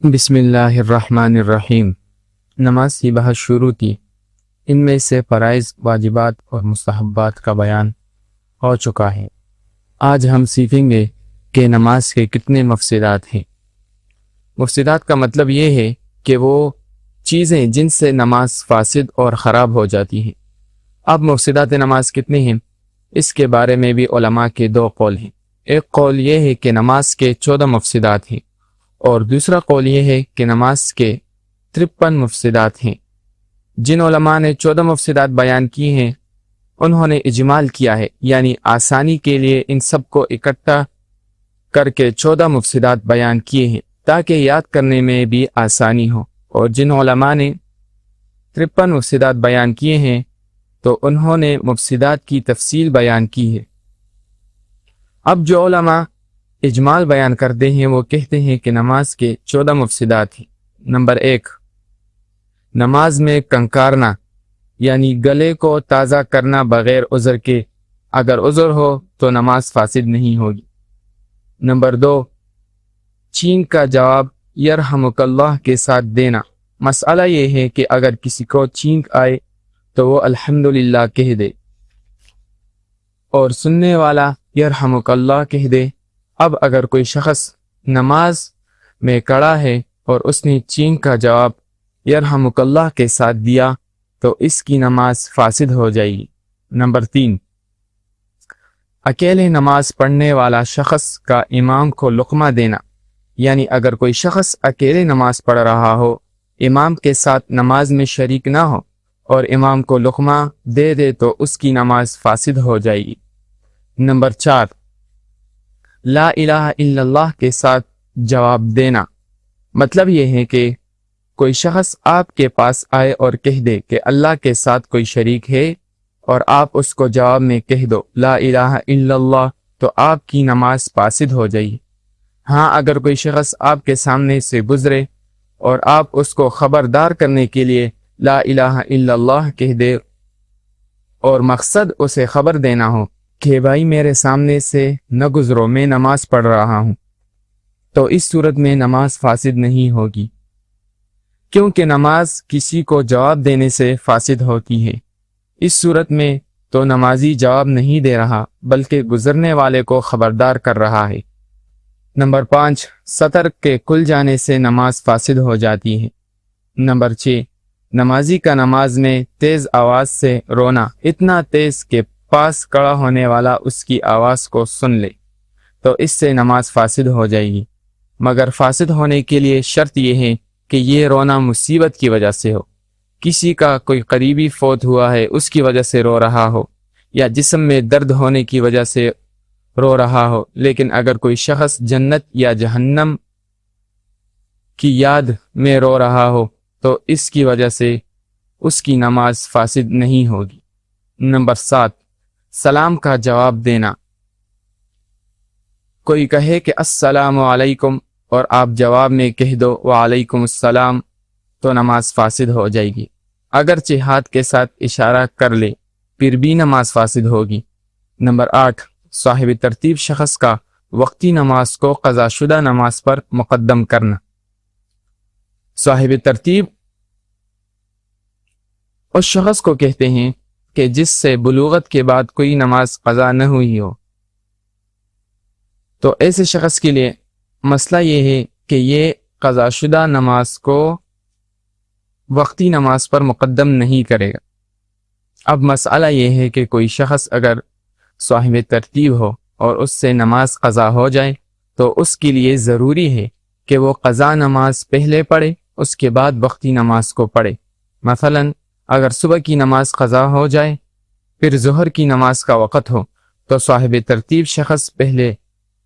بسم اللہ الرحمن الرحیم۔ نماز کی بحث شروع کی۔ ان میں سے فرائض، واجبات اور مستحبات کا بیان ہو چکا ہے۔ آج ہم سیکھیں گے کہ نماز کے کتنے مفسدات ہیں۔ مفسدات کا مطلب یہ ہے کہ وہ چیزیں جن سے نماز فاسد اور خراب ہو جاتی ہیں۔ اب مفسدات نماز کتنے ہیں، اس کے بارے میں بھی علماء کے دو قول ہیں۔ ایک قول یہ ہے کہ نماز کے 14 مفسدات ہیں، اور دوسرا قول یہ ہے کہ نماز کے 53 مفسدات ہیں۔ جن علماء نے 14 مفسدات بیان کی ہیں انہوں نے اجمال کیا ہے، یعنی آسانی کے لیے ان سب کو اکٹھا کر کے 14 مفسدات بیان کیے ہیں تاکہ یاد کرنے میں بھی آسانی ہو، اور جن علماء نے 53 مفسدات بیان کیے ہیں تو انہوں نے مفسدات کی تفصیل بیان کی ہے۔ اب جو علماء اجمال بیان کرتے ہیں وہ کہتے ہیں کہ نماز کے 14 مفسدات ہیں۔ نمبر 1، نماز میں کنکارنا، یعنی گلے کو تازہ کرنا بغیر عذر کے۔ اگر عذر ہو تو نماز فاسد نہیں ہوگی۔ نمبر 2، چینک کا جواب یرحمک اللہ کے ساتھ دینا۔ مسئلہ یہ ہے کہ اگر کسی کو چینک آئے تو وہ الحمدللہ کہہ دے اور سننے والا یرحمک اللہ کہہ دے۔ اب اگر کوئی شخص نماز میں کھڑا ہے اور اس نے چینک کا جواب یرحمک اللہ کے ساتھ دیا تو اس کی نماز فاسد ہو جائے گی۔ نمبر 3، اکیلے نماز پڑھنے والا شخص کا امام کو لقمہ دینا، یعنی اگر کوئی شخص اکیلے نماز پڑھ رہا ہو، امام کے ساتھ نماز میں شریک نہ ہو اور امام کو لقمہ دے دے تو اس کی نماز فاسد ہو جائے گی۔ نمبر 4، لا الہ الا اللہ کے ساتھ جواب دینا۔ مطلب یہ ہے کہ کوئی شخص آپ کے پاس آئے اور کہہ دے کہ اللہ کے ساتھ کوئی شریک ہے اور آپ اس کو جواب میں کہہ دو لا الہ الا اللہ، تو آپ کی نماز فاسد ہو جائے گی۔ ہاں، اگر کوئی شخص آپ کے سامنے سے گزرے اور آپ اس کو خبردار کرنے کے لیے لا الہ الا اللہ کہہ دے اور مقصد اسے خبر دینا ہو کہ بھائی میرے سامنے سے نہ گزرو، میں نماز پڑھ رہا ہوں، تو اس صورت میں نماز فاسد نہیں ہوگی، کیونکہ نماز کسی کو جواب دینے سے فاسد ہوتی ہے۔ اس صورت میں تو نمازی جواب نہیں دے رہا بلکہ گزرنے والے کو خبردار کر رہا ہے۔ نمبر 5، سطر کے کھل جانے سے نماز فاسد ہو جاتی ہے۔ نمبر 6، نمازی کا نماز میں تیز آواز سے رونا، اتنا تیز کہ پاس کھڑا ہونے والا اس کی آواز کو سن لے، تو اس سے نماز فاسد ہو جائے گی، مگر فاسد ہونے کے لیے شرط یہ ہے کہ یہ رونا مصیبت کی وجہ سے ہو، کسی کا کوئی قریبی فوت ہوا ہے اس کی وجہ سے رو رہا ہو، یا جسم میں درد ہونے کی وجہ سے رو رہا ہو۔ لیکن اگر کوئی شخص جنت یا جہنم کی یاد میں رو رہا ہو تو اس کی وجہ سے اس کی نماز فاسد نہیں ہوگی۔ نمبر 7، سلام کا جواب دینا۔ کوئی کہے کہ السلام علیکم اور آپ جواب میں کہہ دو وعلیکم السلام تو نماز فاسد ہو جائے گی، اگرچہ ہاتھ کے ساتھ اشارہ کر لے پھر بھی نماز فاسد ہوگی۔ نمبر 8، صاحب ترتیب شخص کا وقتی نماز کو قضا شدہ نماز پر مقدم کرنا۔ صاحب ترتیب اس شخص کو کہتے ہیں کہ جس سے بلوغت کے بعد کوئی نماز قضا نہ ہوئی ہو، تو ایسے شخص کے لیے مسئلہ یہ ہے کہ یہ قضا شدہ نماز کو وقتی نماز پر مقدم نہیں کرے گا۔ اب مسئلہ یہ ہے کہ کوئی شخص اگر صاحب ترتیب ہو اور اس سے نماز قضا ہو جائے تو اس کے لیے ضروری ہے کہ وہ قضا نماز پہلے پڑھے، اس کے بعد وقتی نماز کو پڑھے۔ مثلاً اگر صبح کی نماز قضا ہو جائے پھر ظہر کی نماز کا وقت ہو تو صاحب ترتیب شخص پہلے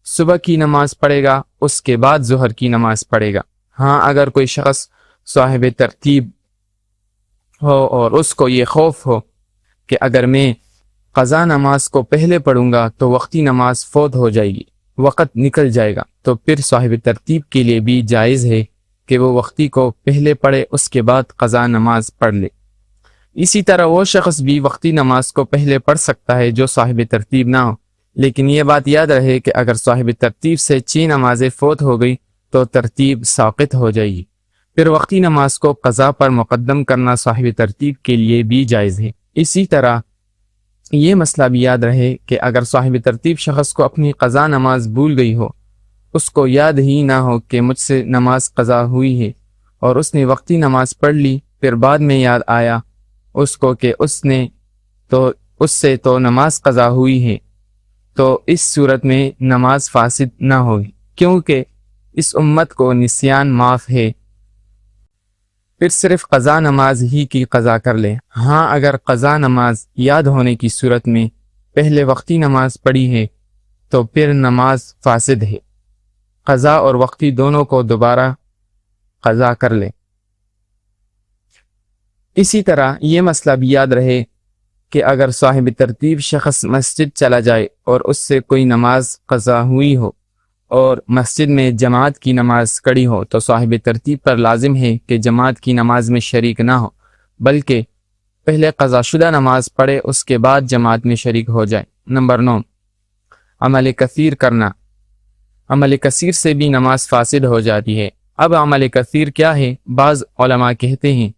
صبح کی نماز پڑھے گا، اس کے بعد ظہر کی نماز پڑھے گا۔ ہاں، اگر کوئی شخص صاحب ترتیب ہو اور اس کو یہ خوف ہو کہ اگر میں قضا نماز کو پہلے پڑھوں گا تو وقتی نماز فوت ہو جائے گی، وقت نکل جائے گا، تو پھر صاحب ترتیب کے لیے بھی جائز ہے کہ وہ وقتی کو پہلے پڑھے، اس کے بعد قضا نماز پڑھ لے۔ اسی طرح وہ شخص بھی وقتی نماز کو پہلے پڑھ سکتا ہے جو صاحب ترتیب نہ ہو، لیکن یہ بات یاد رہے کہ اگر صاحب ترتیب سے 6 نمازیں فوت ہو گئی تو ترتیب ساقط ہو جائے گی۔ پھر وقتی نماز کو قضا پر مقدم کرنا صاحب ترتیب کے لیے بھی جائز ہے۔ اسی طرح یہ مسئلہ بھی یاد رہے کہ اگر صاحب ترتیب شخص کو اپنی قضا نماز بھول گئی ہو، اس کو یاد ہی نہ ہو کہ مجھ سے نماز قضا ہوئی ہے، اور اس نے وقتی نماز پڑھ لی، پھر بعد میں یاد آیا اس کو کہ اس سے تو نماز قضا ہوئی ہے، تو اس صورت میں نماز فاسد نہ ہوگی، کیونکہ اس امت کو نسیان معاف ہے، پھر صرف قضا نماز ہی کی قضا کر لے۔ ہاں، اگر قضا نماز یاد ہونے کی صورت میں پہلے وقتی نماز پڑھی ہے تو پھر نماز فاسد ہے، قضا اور وقتی دونوں کو دوبارہ قضا کر لے۔ اسی طرح یہ مسئلہ بھی یاد رہے کہ اگر صاحب ترتیب شخص مسجد چلا جائے اور اس سے کوئی نماز قضا ہوئی ہو اور مسجد میں جماعت کی نماز کڑی ہو، تو صاحب ترتیب پر لازم ہے کہ جماعت کی نماز میں شریک نہ ہو، بلکہ پہلے قضا شدہ نماز پڑھے، اس کے بعد جماعت میں شریک ہو جائے۔ نمبر 9، عمل کثیر کرنا۔ عمل کثیر سے بھی نماز فاسد ہو جاتی ہے۔ اب عمل کثیر کیا ہے؟ بعض علماء کہتے ہیں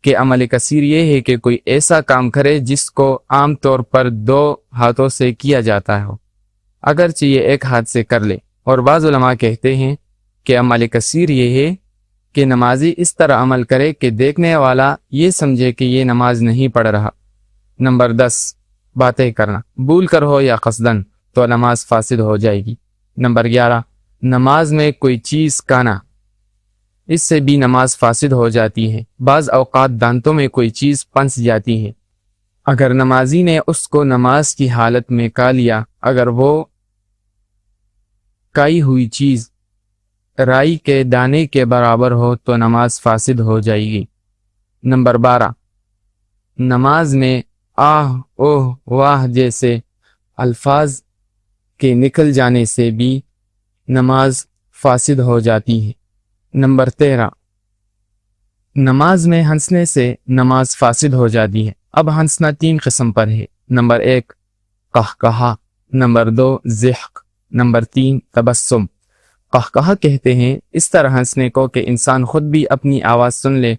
کہ عمل کثیر یہ ہے کہ کوئی ایسا کام کرے جس کو عام طور پر 2 ہاتھوں سے کیا جاتا ہو، اگرچہ یہ ایک ہاتھ سے کر لے، اور بعض علماء کہتے ہیں کہ عمل کثیر یہ ہے کہ نمازی اس طرح عمل کرے کہ دیکھنے والا یہ سمجھے کہ یہ نماز نہیں پڑھ رہا۔ نمبر 10، باتیں کرنا، بھول کر ہو یا قصدن، تو نماز فاسد ہو جائے گی۔ نمبر 11، نماز میں کوئی چیز کھانا، اس سے بھی نماز فاسد ہو جاتی ہے۔ بعض اوقات دانتوں میں کوئی چیز پھنس جاتی ہے، اگر نمازی نے اس کو نماز کی حالت میں کھا لیا، اگر وہ کھائی ہوئی چیز رائی کے دانے کے برابر ہو تو نماز فاسد ہو جائے گی۔ نمبر 12، نماز میں آہ اوہ واہ جیسے الفاظ کے نکل جانے سے بھی نماز فاسد ہو جاتی ہے۔ نمبر 13، نماز میں ہنسنے سے نماز فاسد ہو جاتی ہے۔ اب ہنسنا 3 قسم پر ہے۔ نمبر 1، قہقہا، نمبر 2، ضحک، نمبر 3، تبسم۔ قہقہا کہتے ہیں اس طرح ہنسنے کو کہ انسان خود بھی اپنی آواز سن لے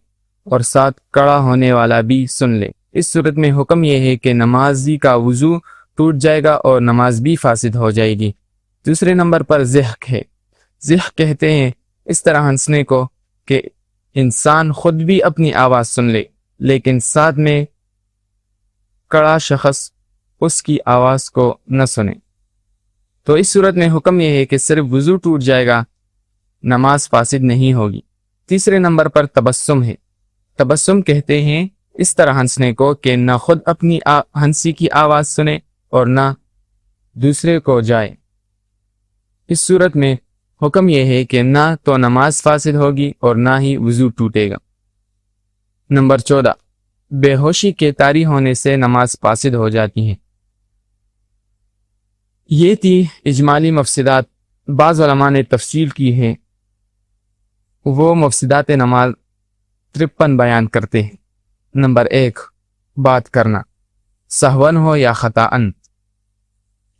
اور ساتھ کھڑا ہونے والا بھی سن لے۔ اس صورت میں حکم یہ ہے کہ نمازی کا وضو ٹوٹ جائے گا اور نماز بھی فاسد ہو جائے گی۔ دوسرے نمبر پر ضحک ہے۔ ضحک کہتے ہیں اس طرح ہنسنے کو کہ انسان خود بھی اپنی آواز سن لے لیکن ساتھ میں کھڑا شخص اس کی آواز کو نہ سنے، تو اس صورت میں حکم یہ ہے کہ صرف وضو ٹوٹ جائے گا، نماز فاسد نہیں ہوگی۔ تیسرے نمبر پر تبسم ہے۔ تبسم کہتے ہیں اس طرح ہنسنے کو کہ نہ خود اپنی ہنسی کی آواز سنے اور نہ دوسرے کو جائے۔ اس صورت میں حکم یہ ہے کہ نہ تو نماز فاسد ہوگی اور نہ ہی وضو ٹوٹے گا۔ نمبر 14، بے ہوشی کے طاری ہونے سے نماز فاسد ہو جاتی ہے۔ یہ تھی اجمالی مفسدات۔ بعض علماء نے تفصیل کی ہے، وہ مفسدات نماز 53 بیان کرتے ہیں۔ نمبر 1، بات کرنا، سہون ہو یا خطاً۔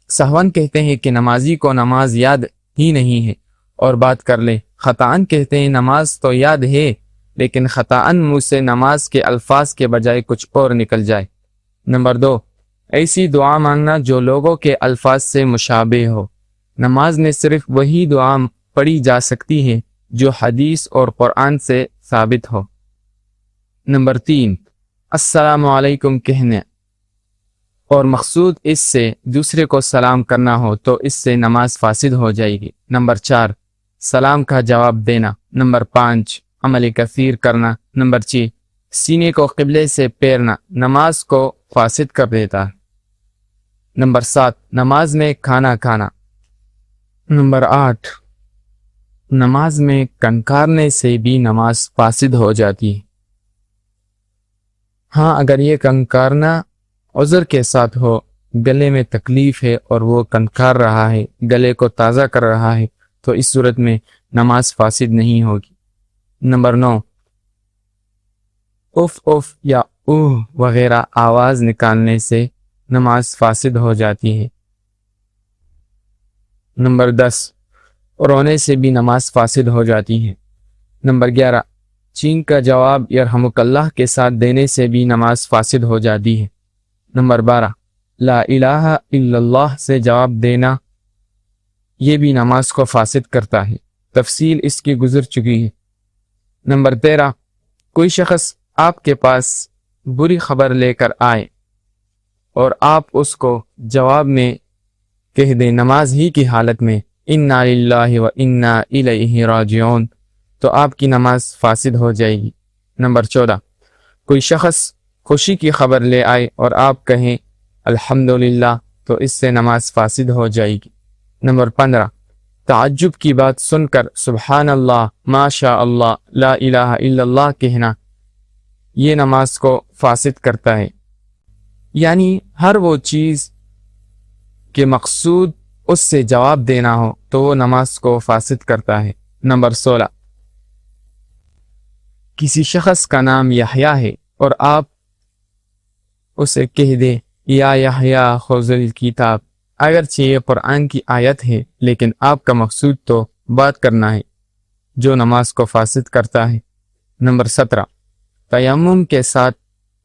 سہون کہتے ہیں کہ نمازی کو نماز یاد ہی نہیں ہے اور بات کر لے۔ خطاً کہتے ہیں نماز تو یاد ہے لیکن خطاً منہ سے نماز کے الفاظ کے بجائے کچھ اور نکل جائے۔ نمبر 2، ایسی دعا مانگنا جو لوگوں کے الفاظ سے مشابہ ہو۔ نماز میں صرف وہی دعا پڑھی جا سکتی ہے جو حدیث اور قرآن سے ثابت ہو۔ نمبر 3، السلام علیکم کہنے اور مقصود اس سے دوسرے کو سلام کرنا ہو تو اس سے نماز فاسد ہو جائے گی۔ نمبر 4، سلام کا جواب دینا۔ نمبر 5، عمل کثیر کرنا۔ نمبر 6، سینے کو قبلے سے پھیرنا نماز کو فاسد کر دیتا ہے۔ نمبر 7، نماز میں کھانا کھانا۔ نمبر 8، نماز میں کنکارنے سے بھی نماز فاسد ہو جاتی ہے۔ ہاں، اگر یہ کنکارنا عذر کے ساتھ ہو، گلے میں تکلیف ہے اور وہ کنکار رہا ہے، گلے کو تازہ کر رہا ہے، تو اس صورت میں نماز فاسد نہیں ہوگی۔ نمبر 9، اف اف یا اوہ وغیرہ آواز نکالنے سے نماز فاسد ہو جاتی ہے۔ نمبر 10، رونے سے بھی نماز فاسد ہو جاتی ہے۔ نمبر 11، چین کا جواب یرحمک اللہ کے ساتھ دینے سے بھی نماز فاسد ہو جاتی ہے۔ نمبر 12، لا الہ الا اللہ سے جواب دینا، یہ بھی نماز کو فاسد کرتا ہے، تفصیل اس کی گزر چکی ہے۔ نمبر 13، کوئی شخص آپ کے پاس بری خبر لے کر آئے اور آپ اس کو جواب میں کہہ دیں نماز ہی کی حالت میں انا للہ و انا الیہ راجعون، تو آپ کی نماز فاسد ہو جائے گی۔ نمبر 14، کوئی شخص خوشی کی خبر لے آئے اور آپ کہیں الحمدللہ، تو اس سے نماز فاسد ہو جائے گی۔ نمبر 15، تعجب کی بات سن کر سبحان اللہ، ما شاء اللہ، لا الہ الا اللہ کہنا، یہ نماز کو فاسد کرتا ہے، یعنی ہر وہ چیز کہ مقصود اس سے جواب دینا ہو تو وہ نماز کو فاسد کرتا ہے۔ نمبر 16، کسی شخص کا نام یحییٰ ہے اور آپ اسے کہہ دیں یا یحییٰ خذ الکتاب، اگرچہ یہ قرآن کی آیت ہے لیکن آپ کا مقصود تو بات کرنا ہے، جو نماز کو فاسد کرتا ہے۔ نمبر 17، تیمم کے ساتھ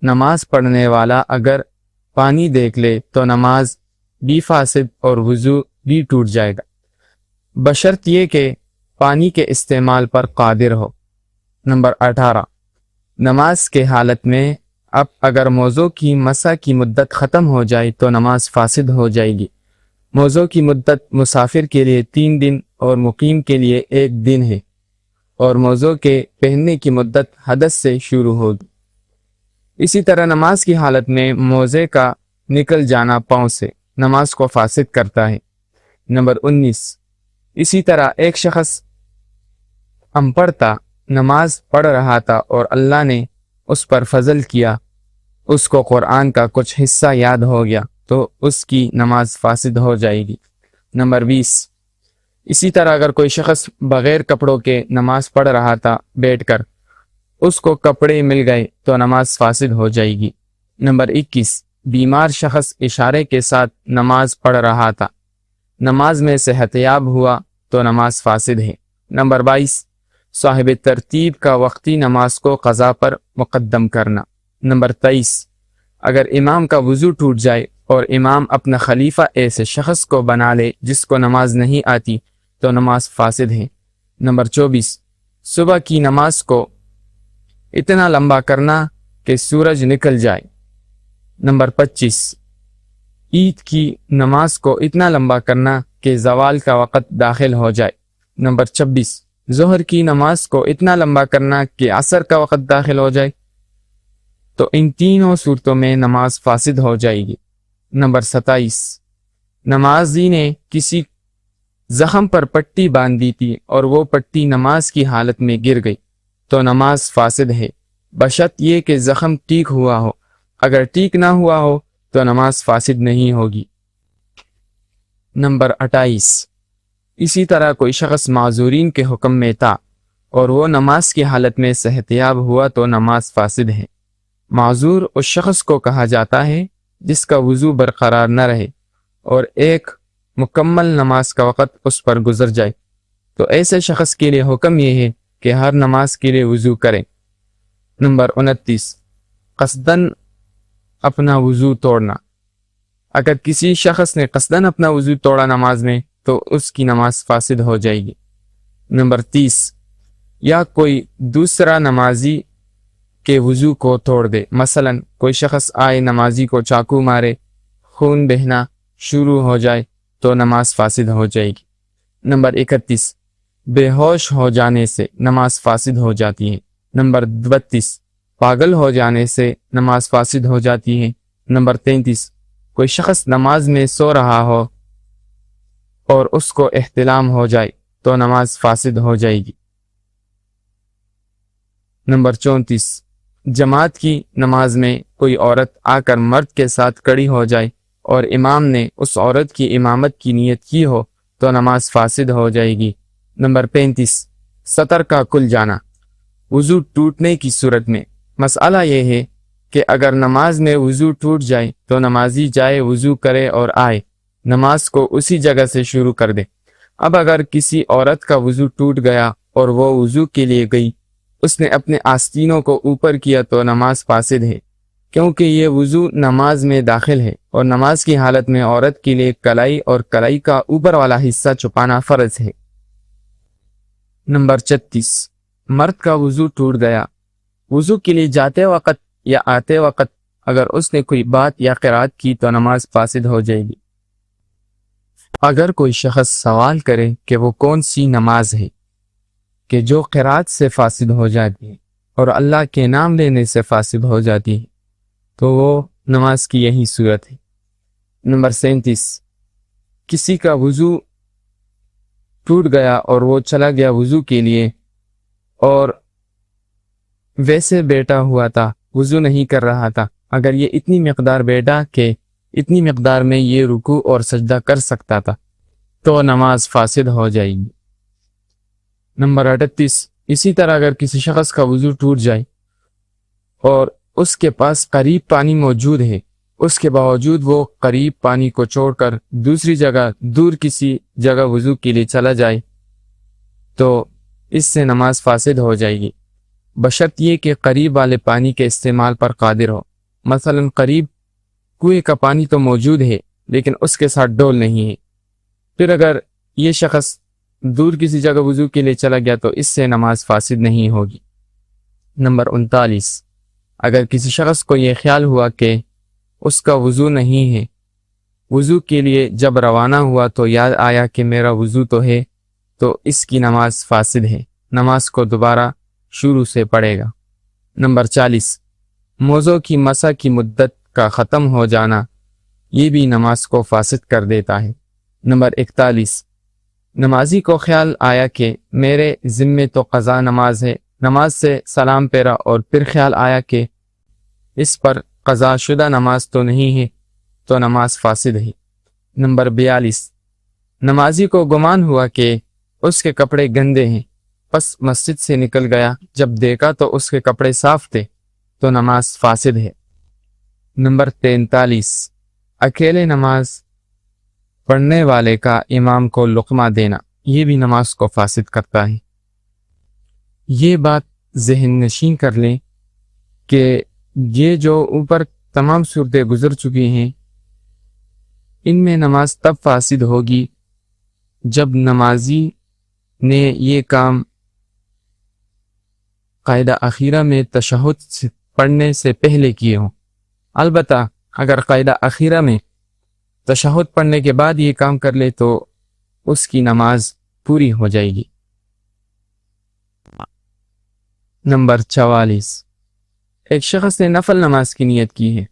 نماز پڑھنے والا اگر پانی دیکھ لے تو نماز بھی فاسد اور وضو بھی ٹوٹ جائے گا، بشرط یہ کہ پانی کے استعمال پر قادر ہو۔ نمبر 18، نماز کے حالت میں اب اگر موضوع کی مسح کی مدت ختم ہو جائے تو نماز فاسد ہو جائے گی۔ موضوع کی مدت مسافر کے لیے 3 دن اور مقیم کے لیے 1 دن ہے، اور موضوع کے پہننے کی مدت حدث سے شروع ہوگی۔ اسی طرح نماز کی حالت میں موزے کا نکل جانا پاؤں سے نماز کو فاسد کرتا ہے۔ نمبر 19، اسی طرح ایک شخص ان پڑھ تھا، نماز پڑھ رہا تھا اور اللہ نے اس پر فضل کیا، اس کو قرآن کا کچھ حصہ یاد ہو گیا تو اس کی نماز فاسد ہو جائے گی۔ نمبر 20، اسی طرح اگر کوئی شخص بغیر کپڑوں کے نماز پڑھ رہا تھا بیٹھ کر، اس کو کپڑے مل گئے تو نماز فاسد ہو جائے گی۔ نمبر 21، بیمار شخص اشارے کے ساتھ نماز پڑھ رہا تھا، نماز میں صحت یاب ہوا تو نماز فاسد ہے۔ نمبر 22، صاحب ترتیب کا وقتی نماز کو قضا پر مقدم کرنا۔ نمبر 23، اگر امام کا وضو ٹوٹ جائے اور امام اپنا خلیفہ ایسے شخص کو بنا لے جس کو نماز نہیں آتی تو نماز فاسد ہے۔ نمبر 24، صبح کی نماز کو اتنا لمبا کرنا کہ سورج نکل جائے۔ نمبر 25، عید کی نماز کو اتنا لمبا کرنا کہ زوال کا وقت داخل ہو جائے۔ نمبر 26، ظہر کی نماز کو اتنا لمبا کرنا کہ عصر کا وقت داخل ہو جائے، تو ان تینوں صورتوں میں نماز فاسد ہو جائے گی۔ نمبر 27، نمازی نے کسی زخم پر پٹی باندھی تھی اور وہ پٹی نماز کی حالت میں گر گئی تو نماز فاسد ہے، بشرط یہ کہ زخم ٹھیک ہوا ہو، اگر ٹھیک نہ ہوا ہو تو نماز فاسد نہیں ہوگی۔ نمبر 28، اسی طرح کوئی شخص معذورین کے حکم میں تھا اور وہ نماز کی حالت میں صحت یاب ہوا تو نماز فاسد ہے۔ معذور اس شخص کو کہا جاتا ہے جس کا وضو برقرار نہ رہے اور ایک مکمل نماز کا وقت اس پر گزر جائے، تو ایسے شخص کے لیے حکم یہ ہے کہ ہر نماز کے لیے وضو کریں۔ نمبر 29، قصداً اپنا وضو توڑنا۔ اگر کسی شخص نے قصداً اپنا وضو توڑا نماز میں تو اس کی نماز فاسد ہو جائے گی۔ نمبر 30، یا کوئی دوسرا نمازی کے وضو کو توڑ دے، مثلا کوئی شخص آئے نمازی کو چاقو مارے، خون بہنا شروع ہو جائے تو نماز فاسد ہو جائے گی۔ نمبر 31، بے ہوش ہو جانے سے نماز فاسد ہو جاتی ہے۔ نمبر 32، پاگل ہو جانے سے نماز فاسد ہو جاتی ہے۔ نمبر 33، کوئی شخص نماز میں سو رہا ہو اور اس کو احتلام ہو جائے تو نماز فاسد ہو جائے گی۔ نمبر 34، جماعت کی نماز میں کوئی عورت آ کر مرد کے ساتھ کھڑی ہو جائے اور امام نے اس عورت کی امامت کی نیت کی ہو تو نماز فاسد ہو جائے گی۔ نمبر 35، سطر کا کھل جانا وضو ٹوٹنے کی صورت میں۔ مسئلہ یہ ہے کہ اگر نماز میں وضو ٹوٹ جائے تو نمازی جائے وضو کرے اور آئے، نماز کو اسی جگہ سے شروع کر دے۔ اب اگر کسی عورت کا وضو ٹوٹ گیا اور وہ وضو کے لیے گئی، اس نے اپنے آستینوں کو اوپر کیا تو نماز فاسد ہے، کیونکہ یہ وضو نماز میں داخل ہے، اور نماز کی حالت میں عورت کے لیے کلائی اور کلائی کا اوپر والا حصہ چھپانا فرض ہے۔ نمبر 36، مرد کا وضو ٹوٹ گیا۔ وضو کے لیے جاتے وقت یا آتے وقت اگر اس نے کوئی بات یا قرات کی تو نماز فاسد ہو جائے گی۔ اگر کوئی شخص سوال کرے کہ وہ کون سی نماز ہے کہ جو قرات سے فاسد ہو جاتی ہے اور اللہ کے نام لینے سے فاسد ہو جاتی ہے، تو وہ نماز کی یہی صورت ہے۔ نمبر 37، کسی کا وضو ٹوٹ گیا اور وہ چلا گیا وضو کے لیے اور ویسے بیٹھا ہوا تھا، وضو نہیں کر رہا تھا، اگر یہ اتنی مقدار بیٹھا کہ اتنی مقدار میں یہ رکوع اور سجدہ کر سکتا تھا تو نماز فاسد ہو جائے گی۔ نمبر 38، اسی طرح اگر کسی شخص کا وضو ٹوٹ جائے اور اس کے پاس قریب پانی موجود ہے، اس کے باوجود وہ قریب پانی کو چھوڑ کر دوسری جگہ دور کسی جگہ وضو کے لیے چلا جائے تو اس سے نماز فاسد ہو جائے گی، بشرط یہ کہ قریب والے پانی کے استعمال پر قادر ہو۔ مثلا قریب کنویں کا پانی تو موجود ہے لیکن اس کے ساتھ ڈول نہیں ہے، پھر اگر یہ شخص دور کسی جگہ وضو کے لیے چلا گیا تو اس سے نماز فاسد نہیں ہوگی۔ نمبر 39، اگر کسی شخص کو یہ خیال ہوا کہ اس کا وضو نہیں ہے، وضو کے لیے جب روانہ ہوا تو یاد آیا کہ میرا وضو تو ہے، تو اس کی نماز فاسد ہے، نماز کو دوبارہ شروع سے پڑھے گا۔ نمبر 40، موضوع کی مسح کی مدت کا ختم ہو جانا یہ بھی نماز کو فاسد کر دیتا ہے۔ نمبر 41، نمازی کو خیال آیا کہ میرے ذمے تو قضا نماز ہے، نماز سے سلام پھیرا اور پھر خیال آیا کہ اس پر قضا شدہ نماز تو نہیں ہے تو نماز فاسد ہے۔ نمبر 42، نمازی کو گمان ہوا کہ اس کے کپڑے گندے ہیں، پس مسجد سے نکل گیا، جب دیکھا تو اس کے کپڑے صاف تھے تو نماز فاسد ہے۔ نمبر 43، اکیلے نماز پڑھنے والے کا امام کو لقمہ دینا یہ بھی نماز کو فاسد کرتا ہے۔ یہ بات ذہن نشین کر لیں کہ یہ جو اوپر تمام صورتیں گزر چکی ہیں ان میں نماز تب فاسد ہوگی جب نمازی نے یہ کام قاعدہ اخیرہ میں تشہد پڑھنے سے پہلے کیے ہوں۔ البتہ اگر قاعدہ اخیرہ میں تشہد پڑھنے کے بعد یہ کام کر لے تو اس کی نماز پوری ہو جائے گی۔ نمبر 44، ایک شخص نے نفل نماز کی نیت کی ہے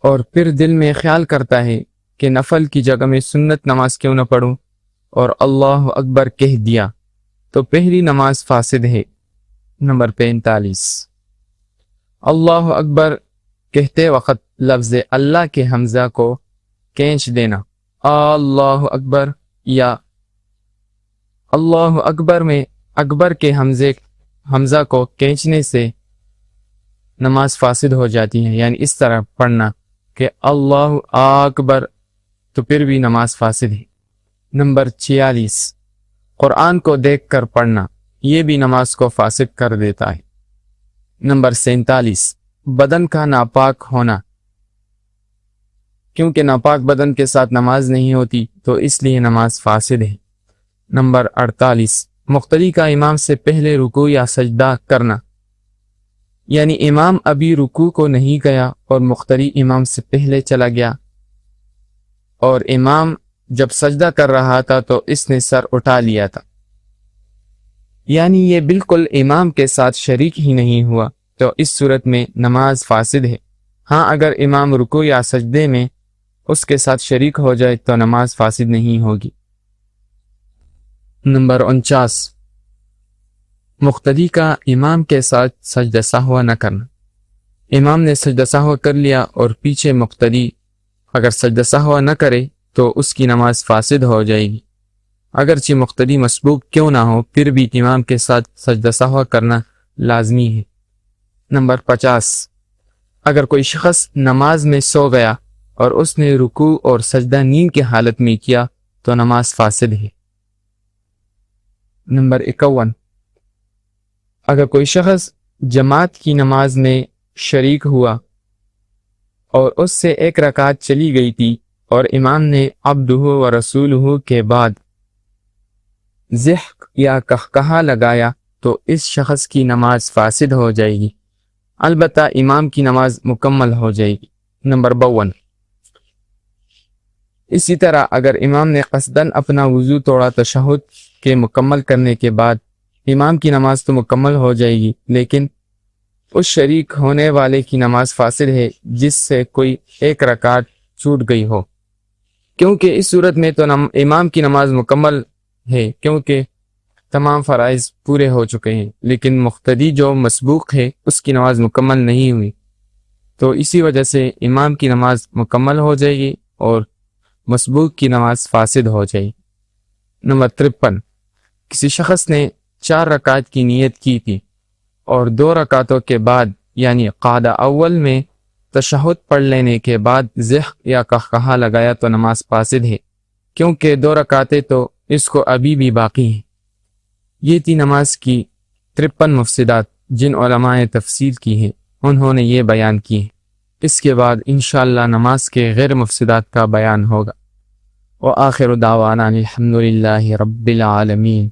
اور پھر دل میں خیال کرتا ہے کہ نفل کی جگہ میں سنت نماز کیوں نہ پڑھوں اور اللہ اکبر کہہ دیا تو پہلی نماز فاسد ہے۔ نمبر 45، اللہ اکبر کہتے وقت لفظ اللہ کے حمزہ کو کھینچ دینا، اللہ اکبر یا اللہ اکبر میں اکبر کے حمزہ کو کھینچنے سے نماز فاسد ہو جاتی ہے، یعنی اس طرح پڑھنا کہ اللہ اکبر تو پھر بھی نماز فاسد ہے۔ نمبر 46، قرآن کو دیکھ کر پڑھنا یہ بھی نماز کو فاسد کر دیتا ہے۔ نمبر 47، بدن کا ناپاک ہونا، کیونکہ ناپاک بدن کے ساتھ نماز نہیں ہوتی تو اس لیے نماز فاسد ہے۔ نمبر 48، مقتدی کا امام سے پہلے رکوع یا سجدہ کرنا، یعنی امام ابھی رکوع کو نہیں گیا اور مقتدی امام سے پہلے چلا گیا اور امام جب سجدہ کر رہا تھا تو اس نے سر اٹھا لیا تھا، یعنی یہ بالکل امام کے ساتھ شریک ہی نہیں ہوا، تو اس صورت میں نماز فاسد ہے۔ ہاں اگر امام رکوع یا سجدے میں اس کے ساتھ شریک ہو جائے تو نماز فاسد نہیں ہوگی۔ نمبر 49، مقتدی کا امام کے ساتھ سجدہ سہو نہ کرنا، امام نے سجدہ سہو کر لیا اور پیچھے مقتدی اگر سجدہ سہو نہ کرے تو اس کی نماز فاسد ہو جائے گی، اگرچہ مقتدی مسبوق کیوں نہ ہو پھر بھی امام کے ساتھ سجدہ سہو کرنا لازمی ہے۔ نمبر 50، اگر کوئی شخص نماز میں سو گیا اور اس نے رکوع اور سجدہ نیند کی حالت میں کیا تو نماز فاسد ہے۔ نمبر 51، اگر کوئی شخص جماعت کی نماز میں شریک ہوا اور اس سے ایک رکعت چلی گئی تھی اور امام نے عبدہ و رسولہ کے بعد ضحک یا قہقہا لگایا تو اس شخص کی نماز فاسد ہو جائے گی، البتہ امام کی نماز مکمل ہو جائے گی۔ نمبر 52، اسی طرح اگر امام نے قصداً اپنا وضو توڑا تشہد کے مکمل کرنے کے بعد، امام کی نماز تو مکمل ہو جائے گی لیکن اس شریک ہونے والے کی نماز فاسد ہے جس سے کوئی ایک رکعت چھوٹ گئی ہو، کیونکہ اس صورت میں تو امام کی نماز مکمل ہے کیونکہ تمام فرائض پورے ہو چکے ہیں، لیکن مقتدی جو مسبوق ہے اس کی نماز مکمل نہیں ہوئی، تو اسی وجہ سے امام کی نماز مکمل ہو جائے گی اور مسبوق کی نماز فاسد ہو جائے گی۔ نمبر 53، کسی شخص نے 4 رکعت کی نیت کی تھی اور 2 رکعتوں کے بعد یعنی قعدہ اول میں تشہد پڑھ لینے کے بعد ضحک یا قہقہا لگایا تو نماز فاسد ہے، کیونکہ 2 رکعتیں تو اس کو ابھی بھی باقی ہیں۔ یہ تھی نماز کی 53 مفسدات جن علماء نے تفصیل کی ہے، انہوں نے یہ بیان کی ہیں۔ اس کے بعد انشاءاللہ نماز کے غیر مفسدات کا بیان ہوگا۔ وآخر دعوانا الحمدللہ رب العالمین۔